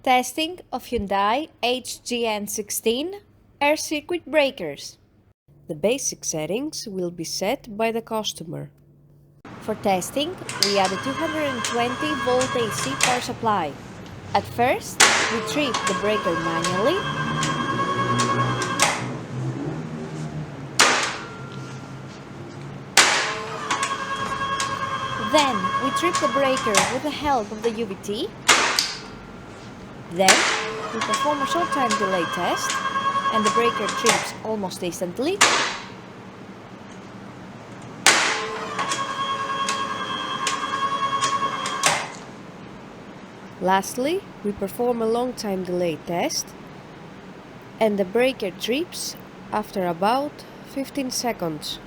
Testing of Hyundai HGN16 air circuit breakers. The basic settings will be set by the customer. For testing, we add a 220-volt AC power supply. At first, we trip the breaker manually. Then, we trip the breaker with the help of the UVT. Then, we perform a short time delay test, and the breaker trips almost instantly. Lastly, we perform a long time delay test, and the breaker trips after about 15 seconds.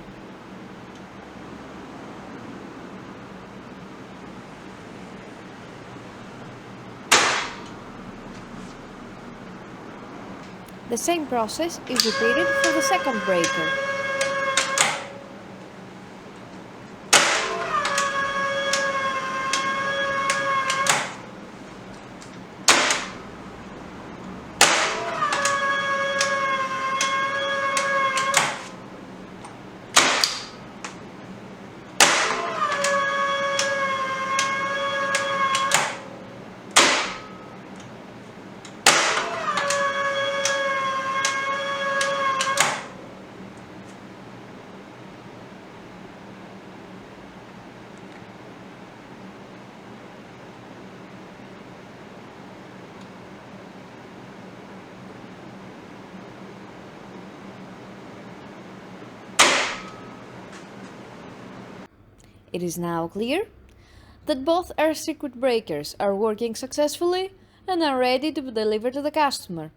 The same process is repeated for the second breaker. It is now clear that both air circuit breakers are working successfully and are ready to be delivered to the customer.